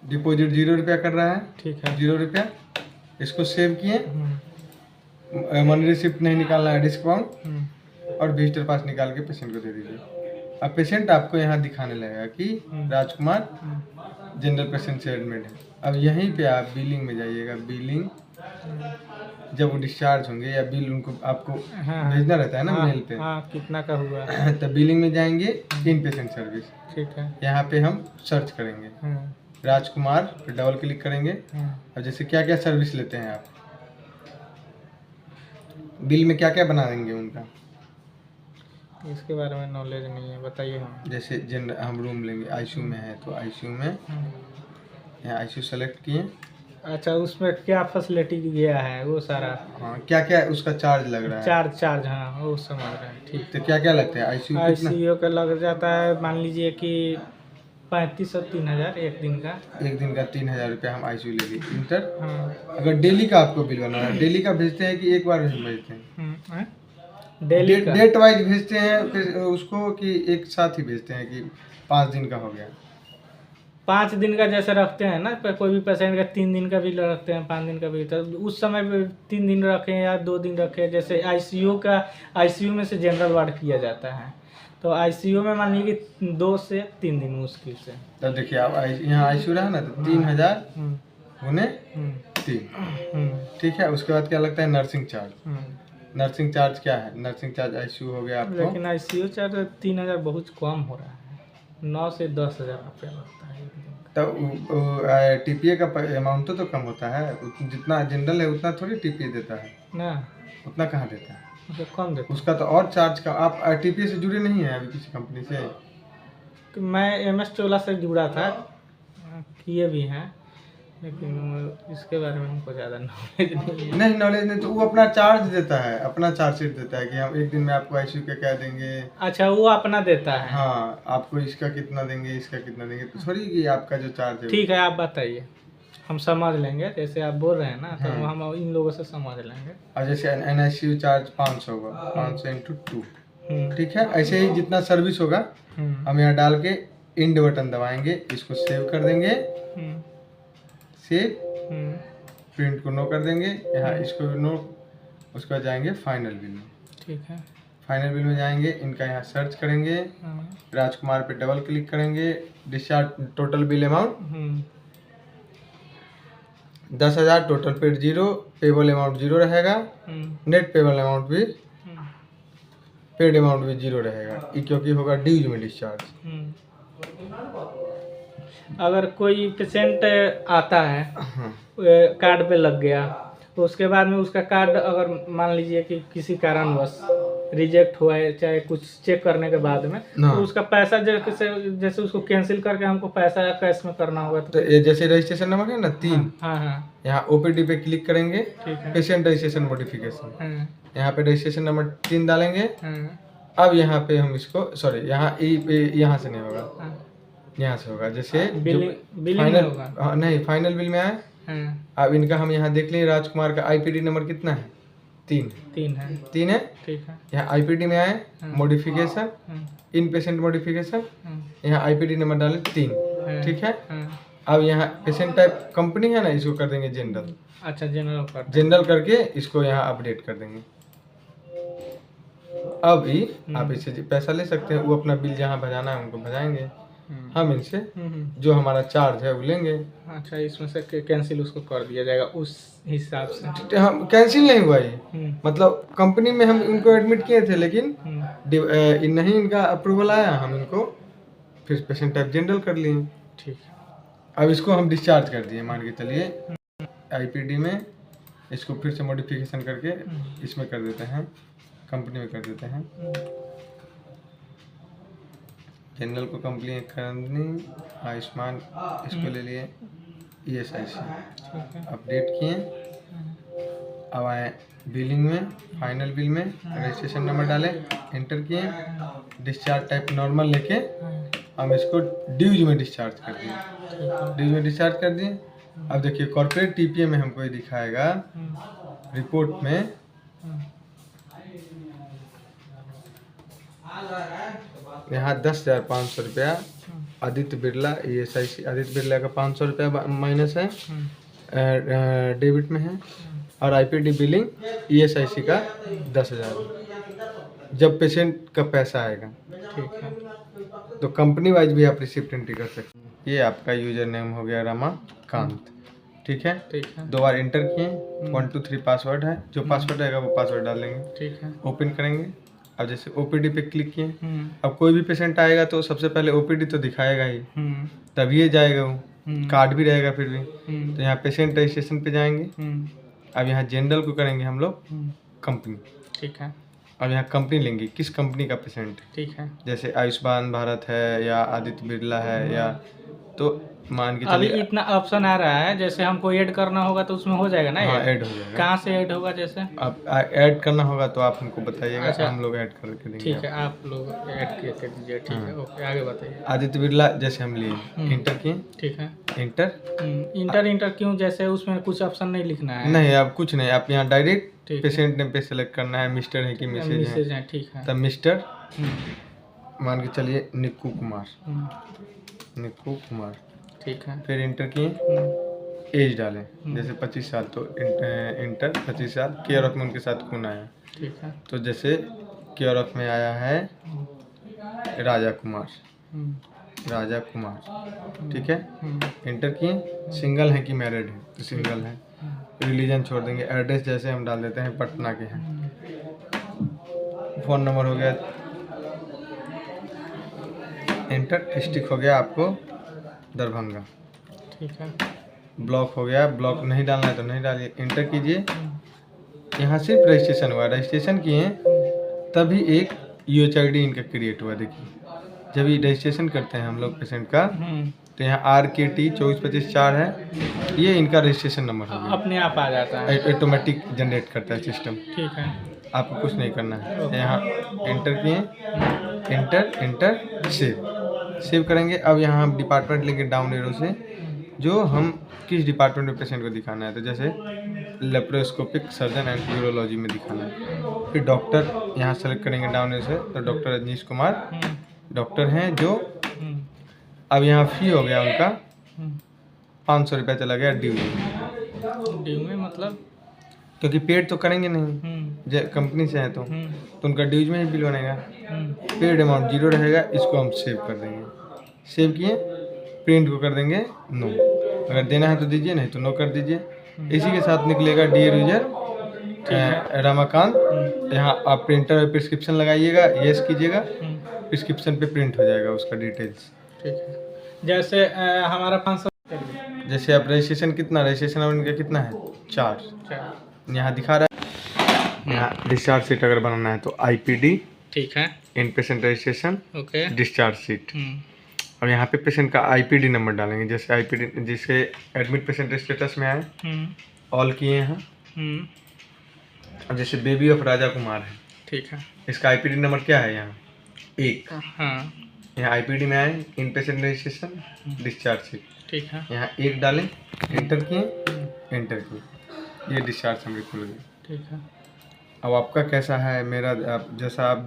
Deposit 0 रुपया कर रहा है, ठीक है। 0 रुपया। इसको सेव किए, मनी रिसिप्ट नहीं निकालना है, डिस्काउंट और विजिटर पास निकाल के पेशेंट को दे दीजिए। अब पेशेंट आपको यहाँ दिखाने लगेगा कि राजकुमार जनरल पेशेंट से एडमिट है। अब यहीं पे आप बिलिंग में जाइएगा। बिलिंग, जब वो डिस्चार्ज होंगे या बिल उनको आपको भेजना रहता है ना मेल पे, कितना का हुआ तो बिलिंग में जाएंगे, इन पेशेंट सर्विस, ठीक है। यहाँ पे हम सर्च करेंगे राजकुमार, फिर डबल क्लिक करेंगे। अब जैसे क्या क्या सर्विस लेते हैं आप, बिल में क्या क्या बना देंगे उनका, इसके बारे में नॉलेज नहीं है, बताइए। हम जैसे हम रूम लेंगे, आईसीयू में है तो आईसीयू में यहाँ आईसीयू सेलेक्ट किए। अच्छा, उसमें क्या फैसिलिटी दिया है वो सारा? हाँ, क्या क्या उसका चार्ज लग रहा है? चार्ज हाँ, वो समझ रहे हैं। ठीक, तो क्या क्या लगता है आईसीयू? आईसीयू का लग जाता है, मान लीजिए कि 3500 3000 एक दिन का। एक दिन का 3000 रुपया हम आईसीयू लेंगे। इंटर। अगर डेली का आपको बिल बनाना है, डेली का भेजते हैं कि एक बार भेजते हैं? डेली डेट वाइज भेजते हैं फिर उसको, कि एक साथ ही भेजते हैं कि 5 दिन का हो गया? 5 दिन का जैसे रखते हैं ना, कोई भी पेशेंट का 3 दिन का बिल रखते हैं, 5 दिन का बिल, तो उस समय पे 3 दिन रखें या 2 दिन रखें। जैसे आईसीयू में से जनरल वार्ड किया जाता है, तो आईसीयू में मान लीजिए कि 2 से 3 दिन मुश्किल से। तब देखिए आप यहाँ आईसीयू रहा ना, तो 3000 गुने 3, ठीक है। उसके बाद क्या लगता है? Nursing charge. नर्सिंग चार्ज क्या है? नर्सिंग चार्ज आईसीयू हो गया आपको, लेकिन आईसीयू चार्ज 3000 बहुत कम हो रहा है, 9 से 10,000 रुपया लगता है। तो टीपीए का अमाउंट तो कम होता है, जितना जनरल है उतना थोड़ी टीपीए देता है ना, उतना कहाँ देता है? कम देता उसका तो और चार्ज का। आप टीपीए से जुड़े नहीं हैं अभी किसी कंपनी से? तो मैं एमएस चोला से जुड़ा था, किए भी हैं, लेकिन इसके बारे में हमको ज़्यादा नॉलेज नहीं है। नहीं, नॉलेज नहीं, तो वो अपना चार्ज देता है, अपना चार्ज शीट देता है कि हम एक दिन में आपको आईसीयू का क्या देंगे। अच्छा, वो अपना देता है। हाँ, आपको इसका कितना देंगे, इसका कितना देंगे, तो थोड़ी कि आपका जो चार्ज है। ठीक है, आप बताइए, हम समझ लेंगे। जैसे आप बोल रहे हैं ना, तो हम इन लोगों से समझ लेंगे। और जैसे एनआईसीयू चार्ज 500 होगा, 500 इंटू 2, ठीक है। ऐसे ही जितना सर्विस होगा हम यहाँ डाल के इंड बटन दबाएंगे, इसको सेव कर देंगे, सेव, प्रिंट को नो कर देंगे, यहाँ इसको भी नो। उसके बाद जाएंगे फाइनल बिल में, ठीक है। फाइनल बिल में जाएंगे, इनका यहाँ सर्च करेंगे, राजकुमार पे डबल क्लिक करेंगे, discharge total bill amount 10,000, total paid 0, payable amount 0 रहेगा, नेट पेबल अमाउंट भी, पेड अमाउंट भी 0 रहेगा, क्योंकि होगा ड्यूज में डिस्चार्ज। अगर कोई पेशेंट आता है, कार्ड पे लग गया, तो उसके बाद में उसका कार्ड अगर मान लीजिए कि किसी कारणवश रिजेक्ट हुआ है, चाहे कुछ चेक करने के बाद में, तो उसका पैसा जैसे उसको कैंसिल करके हमको पैसा कैश में करना होगा, तो ये जैसे रजिस्ट्रेशन नंबर है ना 3, हाँ, यहाँ ओपीडी पे क्लिक करेंगे, पेशेंट रजिस्ट्रेशन मॉडिफिकेशन, यहाँ पे रजिस्ट्रेशन नंबर 3 डालेंगे। अब यहाँ पे हम इसको, सॉरी, यहाँ से नहीं होगा, यहाँ से होगा। जैसे फाइनल होगा, नहीं, फाइनल बिल में आए। अब इनका हम यहाँ देख लें, राजकुमार का आईपीडी नंबर कितना है? 3 है, ठीक है। यहाँ आईपीडी में आए, मॉडिफिकेशन, इन पेशेंट मॉडिफिकेशन, यहाँ आईपीडी नंबर डालें 3, ठीक है। अब यहाँ पेशेंट टाइप कंपनी है ना, इसको कर देंगे जनरल। अच्छा, जनरल करके इसको यहाँ अपडेट कर देंगे। अभी आप इससे पैसा ले सकते हैं, वो अपना बिल जहाँ भजाना है उनको भजाएंगे, हम इनसे जो हमारा चार्ज है वो लेंगे। अच्छा, इसमें से कैंसिल उसको कर दिया जाएगा उस हिसाब से। हम कैंसिल नहीं हुआ ये, मतलब कंपनी में हम इनको एडमिट किए थे, लेकिन नहीं इनका अप्रूवल आया, हम इनको फिर पेशेंट टाइप जनरल कर लिए, ठीक। अब इसको हम डिस्चार्ज कर दिए, मान के चलिए आईपीडी में, इसको फिर से मॉडिफिकेशन करके इसमें कर देते हैं, कंपनी में कर देते हैं। जनरल को कंपनी करनी, आयुष्मान इसको ले लिए, ईएसआईसी अपडेट किए। अब आए बिलिंग में, फाइनल बिल में रजिस्ट्रेशन नंबर डालें, एंटर किए, डिस्चार्ज टाइप नॉर्मल लेके हम इसको ड्यूज में डिस्चार्ज कर दिए, ड्यूज में डिस्चार्ज कर दिए। अब देखिए कॉर्पोरेट टीपीए में हमको ये दिखाएगा रिपोर्ट में, यहाँ 10,500 रुपया आदित्य बिरला ESIC आदित्य बिरला का 500 रुपया माइनस है, डेबिट में है। और IPD बिलिंग ESIC का 10,000 जब पेशेंट का पैसा आएगा। ठीक है। तो कंपनी वाइज भी आप रिसिप्ट एंट्री कर सकते हैं। ये आपका यूजर नेम हो गया रमाकांत, ठीक है। ठीक है। 2 बार इंटर किए, 1 2 3 पासवर्ड है, जो पासवर्ड रहेगा वो पासवर्ड डालेंगे। ठीक है। ओपन करेंगे। अब जैसे OPD पे क्लिक किए, अब कोई भी पेशेंट आएगा तो सबसे पहले OPD तो दिखाएगा ही, तभी ये जाएगा वो, कार्ड भी रहेगा फिर भी। तो यहाँ पेशेंट रजिस्ट्रेशन पे जाएंगे। अब यहाँ जनरल को करेंगे हम लोग कंपनी। ठीक है। अब यहाँ कंपनी लेंगे, किस कंपनी का पेशेंट है। ठीक है। जैसे आयुष्मान भारत है या आदित्य बिरला है, या तो मान के अभी चलिए इतना ऑप्शन आ रहा है, जैसे हमको ऐड करना होगा तो उसमें हो जाएगा ना? हाँ, ऐड ऐड हो जाएगा। कहाँ से ऐड होगा? जैसे आप ऐड करना होगा तो आप हमको बताइएगा। अच्छा। हम लोग ऐड करके देंगे। ठीक है, आप लोग ऐड कर दीजिए। ठीक है, ओके, आगे बताइए। आदित्य बिरला जैसे हम लिए, इंटर किए। ठीक है। इंटर इंटर क्यों? जैसे उसमें कुछ ऑप्शन नहीं लिखना है? नहीं, आप कुछ नहीं, आप यहाँ डायरेक्ट ठीक। पेशेंट नेम पे सेलेक्ट करना है, मिस्टर है कि मिसेज मैसेज है। है। ठीक है। तब मिस्टर मान के चलिए निक्कू कुमार, निक्कू कुमार। ठीक है। फिर इंटर किए, एज डालें जैसे 25 साल, तो इंटर 25 साल, केयर ऑफ में उनके साथ कौन आया। ठीक है। तो जैसे केयर ऑफ में आया है राजा कुमार, राजा कुमार, ठीक है। इंटर किए, सिंगल है कि मैरिड है, तो सिंगल है। रिलीजन छोड़ देंगे। एड्रेस जैसे हम डाल देते हैं पटना के हैं। फ़ोन नंबर हो गया, इंटर। डिस्ट्रिक्ट हो गया आपको दरभंगा। ठीक है। ब्लॉक हो गया, ब्लॉक नहीं डालना है तो नहीं डालिए, इंटर कीजिए। यहाँ सिर्फ रजिस्ट्रेशन हुआ, रजिस्ट्रेशन किए तभी एक UHID इनका क्रिएट हुआ। देखिए जब ये रजिस्ट्रेशन करते हैं हम लोग पेशेंट का, तो यहाँ RKT 2425 है, ये इनका रजिस्ट्रेशन नंबर हो गया। अपने आप आ जाता है, ऑटोमेटिक जनरेट करता है सिस्टम। ठीक है। आपको कुछ नहीं करना है। यहाँ इंटर किए, इंटर सेव करेंगे। अब यहाँ हम डिपार्टमेंट लेंगे डाउन एरो से, जो हम किस डिपार्टमेंट में पेशेंट को दिखाना है। तो जैसे लेप्रोस्कोपिक सर्जन एंड यूरोलॉजी में दिखाना है। फिर डॉक्टर यहाँ सेलेक्ट करेंगे डाउन एरो से, तो डॉक्टर रजनीश कुमार डॉक्टर हैं जो। अब यहाँ फी हो गया उनका 500 रुपया चला गया ड्यू में, मतलब क्योंकि पेड तो करेंगे नहीं, कंपनी से है तो उनका ड्यूज में ही बिल बनेगा। पेड अमाउंट 0 रहेगा, इसको हम सेव कर देंगे। सेव किए, प्रिंट को कर देंगे नो, अगर देना है तो दीजिए, नहीं तो नो कर दीजिए। इसी के साथ निकलेगा डियर यूजर रमाकांत। यहाँ आप प्रिंटर में प्रिस्क्रिप्शन लगाइएगा, यस कीजिएगा, प्रिस्क्रिप्शन पे प्रिंट हो जाएगा उसका डिटेल्स। ठीक है। जैसे हमारा 500, जैसे आप रजिस्ट्रेशन इनका कितना है 4 यहाँ दिखा रहा है। यहाँ डिस्चार्ज सीट अगर बनाना है तो IPD, ठीक है, in patient registration, okay, discharge sheet. अब यहाँ पे पेशेंट का IPD नंबर डालेंगे। जैसे IPD जिसके एडमिट पेशेंट स्टेटस में आए, ऑल किए हैं। अब जैसे बेबी ऑफ राजा कुमार है, ठीक है, इसका IPD नंबर क्या है यहाँ 1। हाँ, यहाँ IPD में आए, इन पेशेंट रजिस्ट्रेशन, डिस्चार्ज सीट, ठीक है, यहाँ 1 डालें, इंटर किए, इंटर किए, ये डिस्चार्ज समरी खुल गई। ठीक है। अब आपका कैसा है, मेरा आप जैसा आप